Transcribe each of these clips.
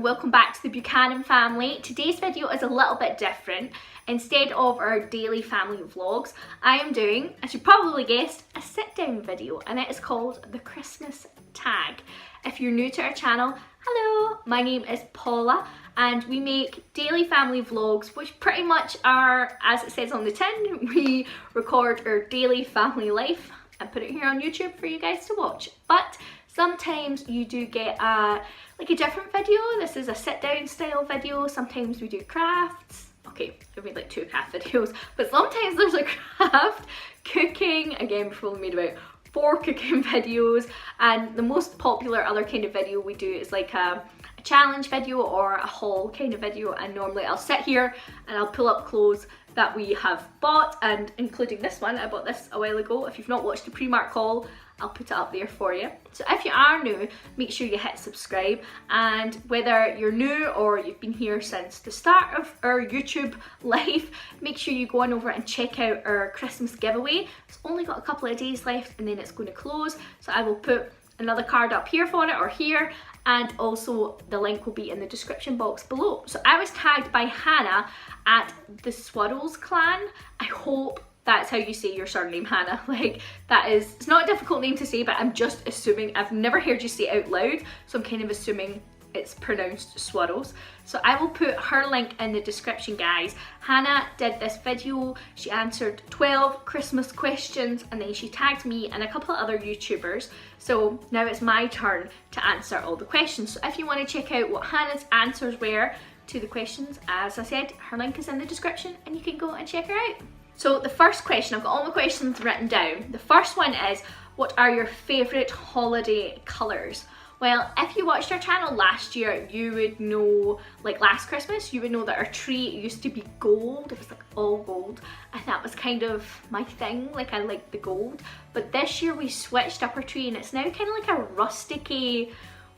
welcome back to the Buchanan family. Today's video is a little bit different. Instead of our daily family vlogs, I am doing, as you probably guessed, a sit down video, and it is called the Christmas Tag. If you're new to our channel, hello, my name is Paula and we make daily family vlogs which pretty much are, as it says on the tin, we record our daily family life and put it here on YouTube for you guys to watch. But sometimes you do get a different video. This is a sit down style video. Sometimes we do crafts. Okay, I've made like 2 craft videos, but sometimes there's a craft, cooking. Again, we've probably made about 4 cooking videos, and the most popular other kind of video we do is like a challenge video or a haul kind of video, and normally I'll sit here and I'll pull up clothes that we have bought, and including this one. I bought this a while ago. If you've not watched the Primark haul, I'll put it up there for you. So if you are new, make sure you hit subscribe, and whether you're new or you've been here since the start of our YouTube life, make sure you go on over and check out our Christmas giveaway. It's only got a couple of days left and then it's going to close, so I will put another card up here for it or here, and also the link will be in the description box below. So I was tagged by Hannah at the Swaddles clan. I hope that's how you say your surname, Hannah. Like, that is, it's not a difficult name to say, but I'm just assuming, I've never heard you say it out loud, so I'm kind of assuming it's pronounced Swaddles. So I will put her link in the description, guys. Hannah did this video, she answered 12 Christmas questions, and then she tagged me and a couple of other YouTubers. So now it's my turn to answer all the questions. So if you want to check out what Hannah's answers were to the questions, as I said, her link is in the description and you can go and check her out. So the first question, I've got all my questions written down. The first one is, what are your favourite holiday colours? Well, if you watched our channel last year, you would know, like last Christmas, you would know that our tree used to be gold. It was like all gold, and that was kind of my thing. Like, I liked the gold. But this year we switched up our tree and it's now kind of like a rustic-y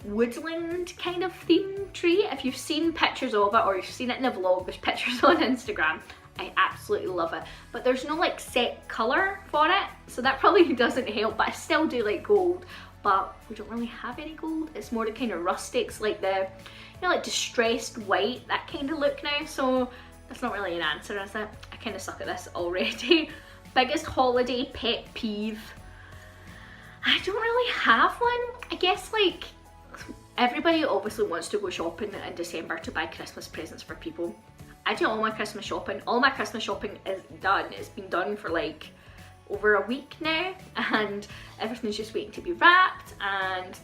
woodland kind of theme tree. If you've seen pictures of it or you've seen it in a vlog, there's pictures on Instagram. I absolutely love it, but there's no like set colour for it, so that probably doesn't help, but I still do like gold, but we don't really have any gold. It's more the kind of rustics, like the, you know, like distressed white, that kind of look now, so that's not really an answer, is it? I kind of suck at this already. Biggest holiday pet peeve? I don't really have one. I guess like everybody obviously wants to go shopping in December to buy Christmas presents for people. I do all my Christmas shopping. All my Christmas shopping is done. It's been done for like over a week now, and everything's just waiting to be wrapped, and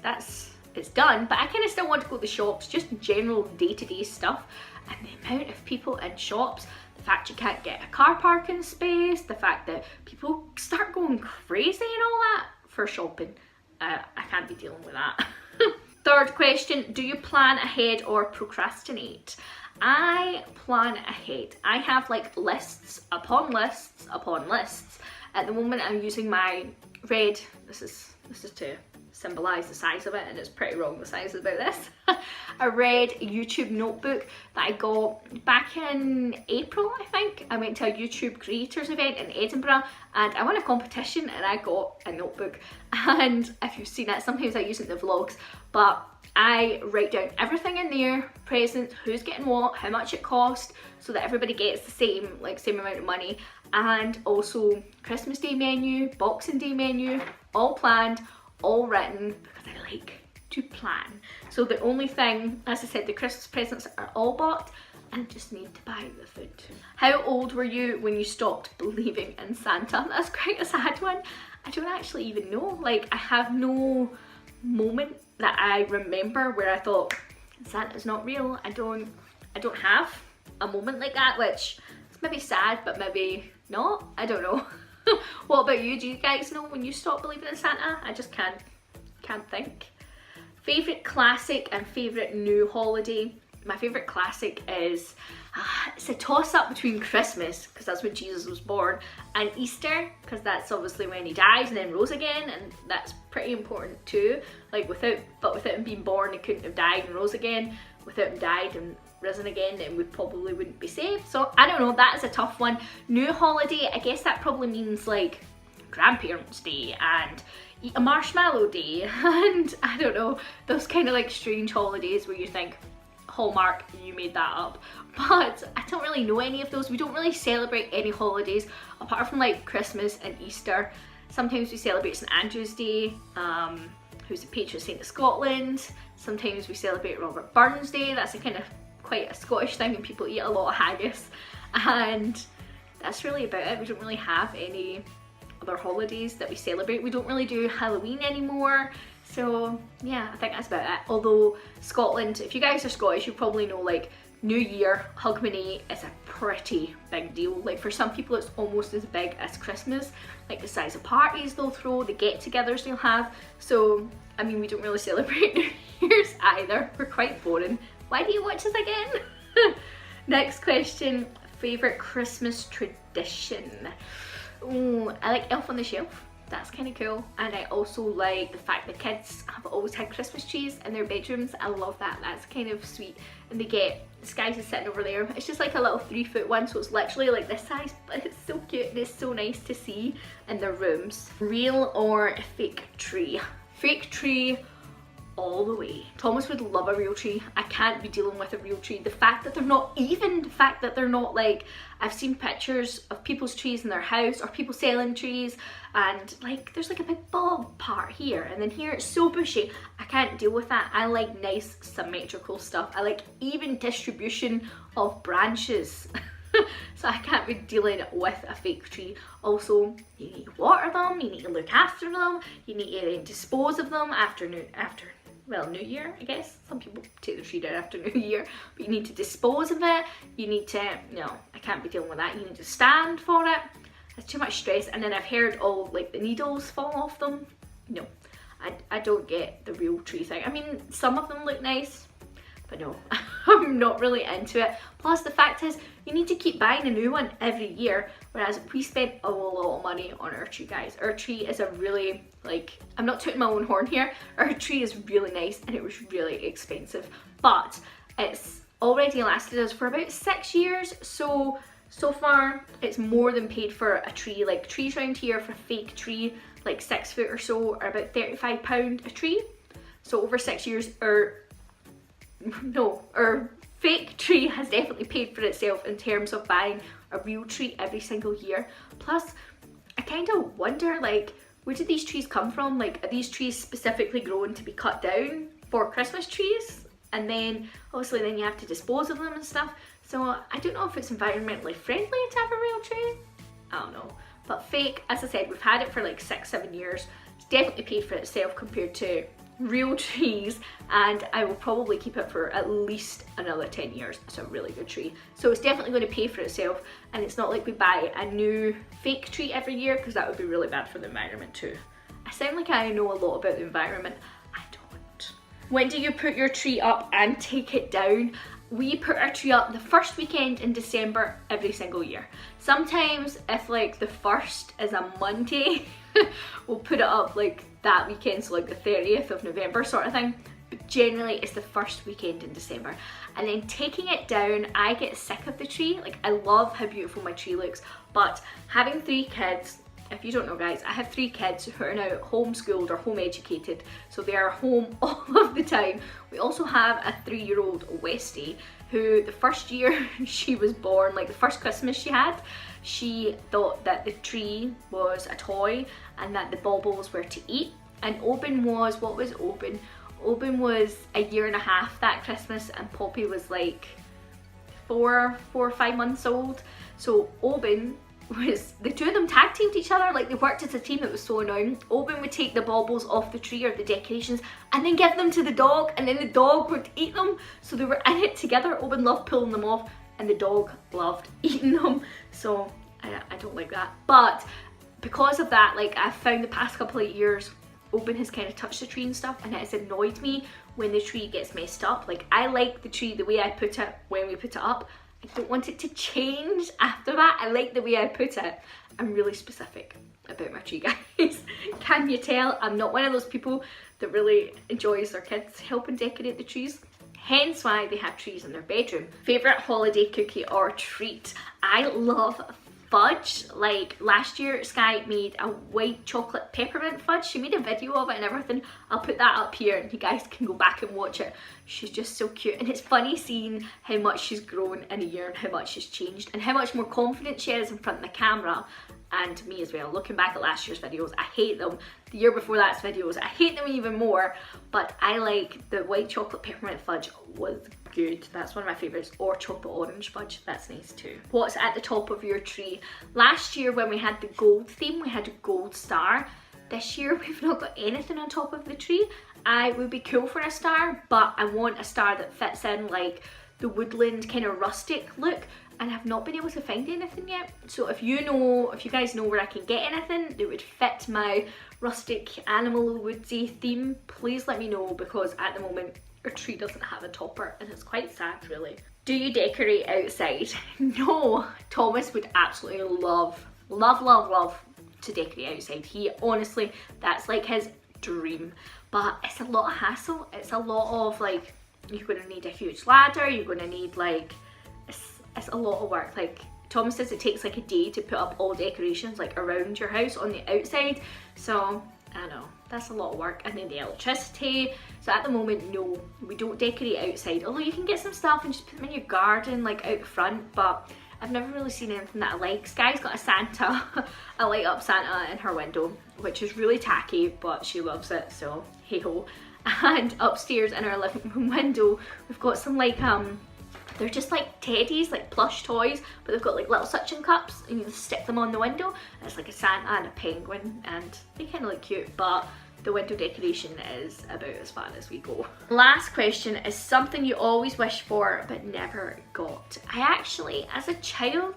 it's done. But I kind of still want to go to the shops, just general day-to-day stuff, and the amount of people in shops, the fact you can't get a car parking space, the fact that people start going crazy and all that for shopping. I can't be dealing with that. Third question, do you plan ahead or procrastinate? I plan ahead. I have like lists upon lists upon lists. At the moment I'm using my red, this is to symbolise the size of it, and it's pretty wrong the size about this, a red YouTube notebook that I got back in April, I think. I went to a YouTube creators event in Edinburgh and I won a competition and I got a notebook, and if you've seen it, sometimes I use it in the vlogs, but I write down everything in there, presents, who's getting what, how much it cost, so that everybody gets the same amount of money, and also Christmas Day menu, Boxing Day menu, all planned, all written, because I like to plan. So the only thing, as I said, the Christmas presents are all bought, and just need to buy the food. How old were you when you stopped believing in Santa? That's quite a sad one. I don't actually even know. Like, I have no moment that I remember where I thought Santa's not real. I don't have a moment like that, which is maybe sad, but maybe not. I don't know. What about you? Do you guys know when you stopped believing in Santa? I just can't think. Favourite classic and favourite new holiday? My favourite classic is, it's a toss-up between Christmas, because that's when Jesus was born, and Easter, because that's obviously when he dies and then rose again, and that's pretty important too. Like, without him being born, he couldn't have died and rose again. Without him died and risen again, then we probably wouldn't be saved. So I don't know, that is a tough one. New holiday, I guess that probably means like Grandparents' Day and Eat a Marshmallow Day, and I don't know, those kind of like strange holidays where you think, Hallmark, you made that up. But I don't really know any of those. We don't really celebrate any holidays apart from like Christmas and Easter. Sometimes we celebrate St Andrew's Day, who's the patron saint of Scotland. Sometimes we celebrate Robert Burns Day. That's a kind of quite a Scottish thing, and people eat a lot of haggis. And that's really about it. We don't really have any other holidays that we celebrate. We don't really do Halloween anymore. So yeah, I think that's about it. Although Scotland, if you guys are Scottish, you probably know like New Year, Hogmanay is a pretty big deal. Like for some people it's almost as big as Christmas, like the size of parties they'll throw, the get-togethers they'll have. So I mean, we don't really celebrate New Year's either. We're quite boring. Why do you watch us again? Next question, favourite Christmas tradition? Oh, I like Elf on the Shelf. That's kind of cool. And I also like the fact that kids have always had Christmas trees in their bedrooms. I love that. That's kind of sweet. And they get, Skies is sitting over there. It's just like a little 3-foot one, so it's literally like this size, but it's so cute and it's so nice to see in their rooms. Real or fake tree? Fake tree all the way. Thomas would love a real tree. I can't be dealing with a real tree. The fact that they're not even, the fact that they're not like, I've seen pictures of people's trees in their house or people selling trees, and like there's like a big bulb part here and then here it's so bushy. I can't deal with that. I like nice symmetrical stuff. I like even distribution of branches. So I can't be dealing with a fake tree. Also, you need to water them, you need to look after them, you need to then dispose of them after New Year, I guess. Some people take the tree down after New Year, but you need to dispose of it. You need to, no, I can't be dealing with that. You need to stand for it. It's too much stress. And then I've heard all like the needles fall off them. No, I don't get the real tree thing. I mean, some of them look nice, but no, I'm not really into it. Plus the fact is, you need to keep buying a new one every year, whereas we spend a lot of money on our tree, guys. Our tree is a really, like, I'm not tooting my own horn here, our tree is really nice and it was really expensive, but it's already lasted us for about 6 years, so far it's more than paid for a tree. Like trees around here for a fake tree, like 6 foot or so, are about £35 a tree. So over 6 years, our fake tree has definitely paid for itself in terms of buying a real tree every single year. Plus, I kind of wonder, like, where did these trees come from? Like, are these trees specifically grown to be cut down for Christmas trees? And then, obviously, then you have to dispose of them and stuff. So, I don't know if it's environmentally friendly to have a real tree. I don't know. But fake, as I said, we've had it for like 6-7 years. It's definitely paid for itself compared to real trees, and I will probably keep it for at least another 10 years. It's a really good tree, so it's definitely going to pay for itself, and it's not like we buy a new fake tree every year, because that would be really bad for the environment too. I sound like I know a lot about the environment. I don't. When do you put your tree up and take it down? We put our tree up the first weekend in December every single year. Sometimes if like the 1st is a Monday, we'll put it up like that weekend, so like the 30th of November sort of thing. But generally it's the first weekend in December. And then taking it down, I get sick of the tree. Like, I love how beautiful my tree looks, but having 3 kids, if you don't know guys, I have 3 kids who are now homeschooled or home educated, so they are home all of the time. We also have a 3-year-old Westie who the first year she was born, like the first Christmas she had, she thought that the tree was a toy and that the baubles were to eat. And Oben was, what was Oben? Oben was a 1.5 years that Christmas, and Poppy was like 4 or 5 months old. So Oben was, the two of them tag teamed each other, like they worked as a team. It was so annoying. Oben would take the baubles off the tree or the decorations and then give them to the dog, and then the dog would eat them. So they were in it together. Oben loved pulling them off and the dog loved eating them. So I don't like that. But because of that, like, I've found the past couple of years, Oben has kind of touched the tree and stuff, and it has annoyed me when the tree gets messed up. Like, I like the tree the way I put it when we put it up. I don't want it to change after that. I like the way I put it. I'm really specific about my tree, guys. Can you tell? I'm not one of those people that really enjoys their kids helping decorate the trees. Hence why they have trees in their bedroom. Favourite holiday cookie or treat? I love fudge. Like last year Sky made a white chocolate peppermint fudge. She made a video of it and everything. I'll put that up here and you guys can go back and watch it. She's just so cute, and it's funny seeing how much she's grown in a year and how much she's changed and how much more confident she is in front of the camera. And me as well. Looking back at last year's videos, I hate them. The year before that's videos, I hate them even more. But I like the white chocolate peppermint fudge was good. That's one of my favourites. Or chocolate orange fudge, that's nice too. What's at the top of your tree? Last year when we had the gold theme, we had a gold star. This year we've not got anything on top of the tree. I would be cool for a star, but I want a star that fits in like the woodland kind of rustic look, and I've not been able to find anything yet. So if you guys know where I can get anything that would fit my rustic animal woodsy theme, please let me know, because at the moment our tree doesn't have a topper and it's quite sad really. Do you decorate outside? No, Thomas would absolutely love to decorate outside. He honestly, that's like his dream, but it's a lot of hassle. It's a lot of like, you're going to need a huge ladder, you're going to need like, it's a lot of work. Like Thomas says it takes like a day to put up all decorations like around your house on the outside, so I know that's a lot of work. And then the electricity. So at the moment, no, we don't decorate outside, although you can get some stuff and just put them in your garden like out front, but I've never really seen anything that I like. Sky's got a Santa, a light up Santa in her window, which is really tacky, but she loves it, so hey ho. And upstairs in our living room window, we've got some like they're just like teddies, like plush toys, but they've got like little suction cups and you just stick them on the window, and it's like a Santa and a penguin, and they kind of look cute, but the window decoration is about as far as we go. Last question is something you always wish for but never got. I actually, as a child,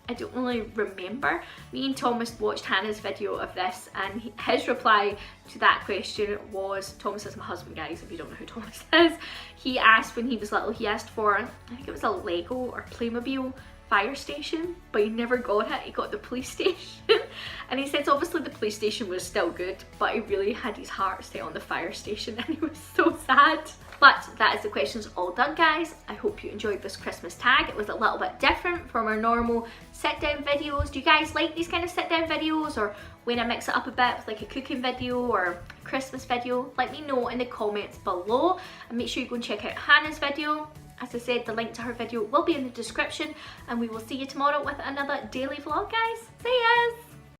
I don't really remember. Me and Thomas watched Hannah's video of this, and his reply to that question was, Thomas is my husband guys, if you don't know who Thomas is. He asked when he was little, he asked for, I think it was a Lego or Playmobil fire station, but he never got it. He got the police station. And he says obviously the police station was still good, but he really had his heart set on the fire station and he was so sad. But that is the questions all done guys. I hope you enjoyed this Christmas tag. It was a little bit different from our normal sit down videos. Do you guys like these kind of sit down videos, or when I mix it up a bit with like a cooking video or a Christmas video? Let me know in the comments below, and make sure you go and check out Hannah's video. As I said, the link to her video will be in the description, and we will see you tomorrow with another daily vlog guys. See yas!